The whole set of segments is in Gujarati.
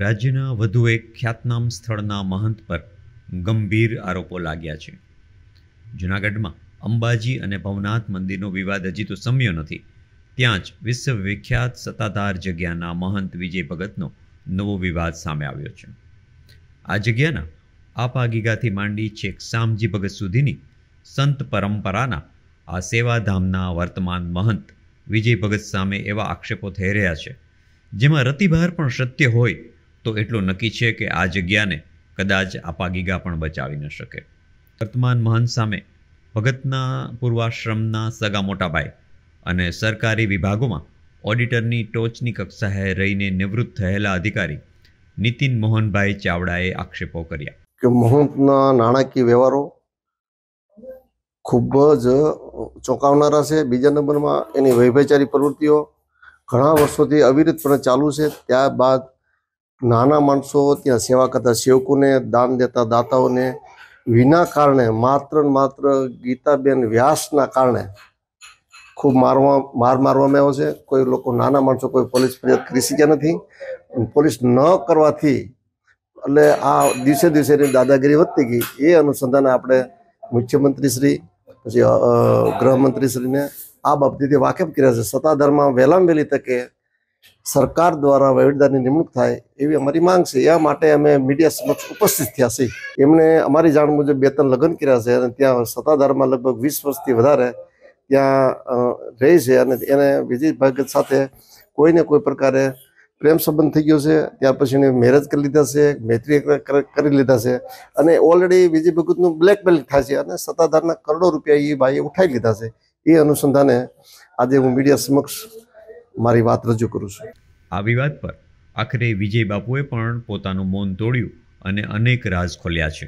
રાજ્યના વધુ એક ખ્યાતનામ સ્થળના મહંત પર ગંભીર આરોપો લાગ્યા છે. જૂનાગઢમાં અંબાજી અને ભવનાથ મંદિરનો વિવાદ હજી તો શમ્યો નથી, ત્યાં જ વિશ્વવિખ્યાત સત્તાધાર જગ્યાના મહંત વિજય ભગતનો નવો વિવાદ સામે આવ્યો છે. આ જગ્યાના આપાગીગાથી માંડી છેક શામજી ભગત સુધીની સંત પરંપરાના આ સેવાધામના વર્તમાન મહંત વિજય ભગત સામે એવા આક્ષેપો થઈ રહ્યા છે, જેમાં રતિભાર પણ સત્ય હોય તો એટલું નક્કી છે કે આ જગ્યાને કદાચ આપાગીગા પણ બચાવી ન શકે. વર્તમાન મહંત સામે ભગતના પૂર્વાશ્રમના સગા મોટાભાઈ અને સરકારી વિભાગોમાં ઓડિટરની ટોચની કક્ષાએ રહીને નિવૃત્ત થયેલા અધિકારી નીતિન મોહનભાઈ ચાવડાએ આક્ષેપો કર્યા કે મહંતના નાણાકીય વ્યવહારો ખૂબ જ ચોંકાવનારા છે. બીજા નંબરમાં એની વૈભચારી પ્રવૃત્તિઓ ઘણા વર્ષોથી અવિરતપણે ચાલુ છે. ત્યારબાદ નાના માણસો ત્યાં સેવા કરતા સેવકોને, દાન દેતા દાતાઓને વિના કારણે માત્ર ગીતાબેન વ્યાસના કારણે ખૂબ માર મારવામાં આવ્યો છે. કોઈ લોકો નાના માણસો કોઈ પોલીસ ફરિયાદ કરી શક્યા નથી. પોલીસ ન કરવાથી એટલે આ દિવસે દિવસેની દાદાગીરી વધતી ગઈ. એ અનુસંધાને આપણે મુખ્યમંત્રીશ્રી પછી ગૃહમંત્રીશ્રીને આ બાબતેથી વાકેફ કર્યા છે. સત્તાધારમાં વહેલામાં વહેલી તકે સરકાર દ્વારા વહીવટદારની નિમણૂક થાય એવી અમારી માંગ છે. એ માટે અમે મીડિયા સમક્ષ ઉપસ્થિત થયા છીએ. એમણે અમારી જાણ મુજબ 2-3 લગ્ન કર્યા છે અને ત્યાં સત્તાધારમાં લગભગ 20 વર્ષથી વધારે ત્યાં રહે છે અને એને વિજય ભગત સાથે કોઈને કોઈ પ્રકારે પ્રેમ સંબંધ થઈ ગયો છે. ત્યાર પછી એને મેરેજ કરી લીધા છે, મૈત્રી કરી લીધા છે અને ઓલરેડી વિજય ભગતનું બ્લેકમેલ થાય છે અને સત્તાધારના કરોડો રૂપિયા એ ભાઈએ ઉઠાવી લીધા છે. એ અનુસંધાને આજે હું મીડિયા સમક્ષ મારી વાત રજૂ કરું છું. આ વિવાદ પર આખરે વિજય બાપુએ પણ પોતાનું મૌન તોડ્યું અને અનેક રાજ ખોલ્યા છે.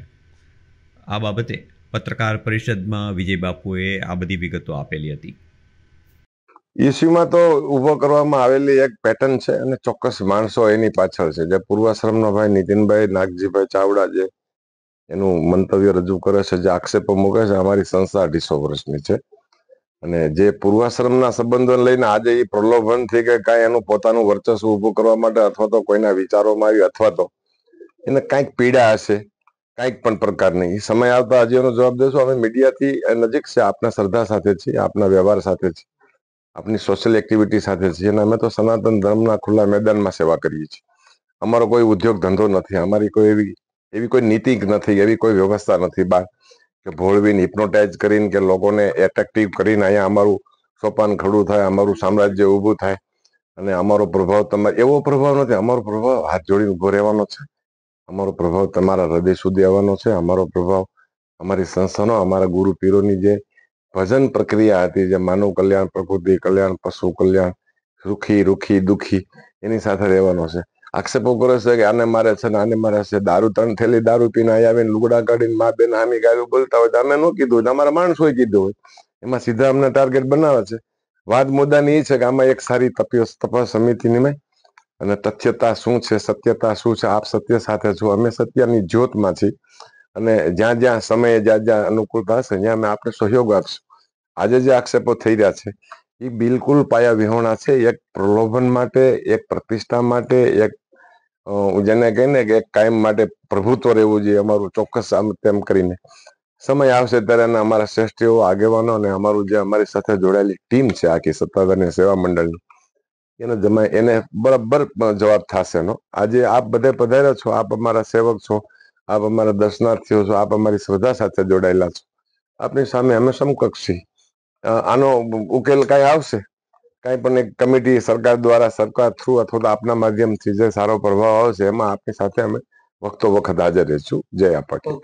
આ બાબતે પત્રકાર પરિષદમાં વિજય બાપુએ આ બધી વિગતો આપેલી હતી. ઇસ્યુમાં તો ઊભો કરવામાં આવેલી એક પેટર્ન છે અને ચોક્કસ માણસો એની પાછળ છે. જે પૂર્વાશ્રમનો ભાઈ નીતિનભાઈ નાગજીભાઈ ચાવડા જે એનું મંતવ્ય રજૂ કરે છે, જે આક્ષેપો મૂકે છે, અમારી સંસ્થા 250 વર્ષની છે અને જે પૂર્વાશ્રમના સંબંધોને લઈને આજે એ પ્રલોભનથી કે કાંઈ એનું પોતાનું વર્ચસ્વ ઊભું કરવા માટે અથવા તો કોઈના વિચારોમાં આવી અથવા તો એને કાંઈક પીડા હશે કાંઈક પણ પ્રકારની, એ સમય આવતા હજી એનો જવાબ દેશું. અમે મીડિયાથી નજીક છે, આપના શ્રદ્ધા સાથે છીએ, આપના વ્યવહાર સાથે છે, આપની સોશિયલ એક્ટિવિટી સાથે છીએ અને અમે તો સનાતન ધર્મના ખુલ્લા મેદાનમાં સેવા કરીએ છીએ. અમારો કોઈ ઉદ્યોગ ધંધો નથી, અમારી કોઈ એવી કોઈ નીતિ નથી, એવી કોઈ વ્યવસ્થા નથી બહાર કે ભોળવીને હિપ્નોટાઇઝ કરીને કે લોકોને એટ્રેક્ટિવ કરીને અહીંયા અમારું સોપાન ખડું થાય, અમારું સામ્રાજ્ય ઊભું થાય અને અમારો પ્રભાવ તમારે એવો પ્રભાવ નથી. અમારો પ્રભાવ હાથ જોડીને ઊભો રહેવાનો છે. અમારો પ્રભાવ તમારા હૃદય સુધી આવવાનો છે. અમારો પ્રભાવ અમારી સંસ્થાનો, અમારા ગુરુ પીરોની જે ભજન પ્રક્રિયા હતી, જે માનવ કલ્યાણ, પ્રકૃતિ કલ્યાણ, પશુ કલ્યાણ, સુખી રૂખી દુઃખી, એની સાથે રહેવાનો છે. આક્ષેપો કરે છે કે આને મારે છે ને આને મારે છે. 3 થેલી દારૂ પીને અહીંયા આવીને લુગડા કાઢીને મા બેન હામી ગાયું બોલતા હોય તો અમે ન કીધું હોય, અમારા માણસોએ કીધું હોય. એમાં સીધા અમને ટાર્ગેટ બનાવે છે. વાત મુદ્દાની એ છે કે આમાં એક સારી તપાસ સમિતિ નિમાય અને તથ્યતા શું છે, સત્યતા શું છે, આપ સત્ય સાથે છો, અમે સત્યની જ્યોતમાં છીએ અને જ્યાં જ્યાં સમયે જ્યાં અનુકૂળતા હશે ત્યાં અમે આપણે સહયોગ આપશું. આજે જે આક્ષેપો થઈ રહ્યા છે એ બિલકુલ પાયા વિહોણા છે. એક પ્રલોભન માટે, એક પ્રતિષ્ઠા માટે, એક જેને કહીને કે એક કાયમ માટે પ્રભુત્વ રહેવું જોઈએ અમારું ચોક્કસ આમ તેમ કરીને સમય આવશે ત્યારે અમારા શ્રેષ્ઠીઓ, આગેવાનો અને અમારું જે અમારી સાથે જોડાયેલી ટીમ છે આખી સત્તાધારની સેવા મંડળની એને બરાબર જવાબ થશે એનો. આજે આપ બધે પધાર્યા છો, આપ અમારા સેવક છો, આપ અમારા દર્શનાર્થીઓ છો, આપ અમારી શ્રદ્ધા સાથે જોડાયેલા છો. આપની સામે અમે સમકક્ષ છીએ. આનો ઉકેલ કાંઈ આવશે, કાંઈ પણ એક કમિટી સરકાર દ્વારા, સરકાર થ્રુ અથવા તો આપના માધ્યમથી જે સારો પ્રભાવ આવશે એમાં આપની સાથે અમે વખતો વખત હાજર રહીશું. જય આપા.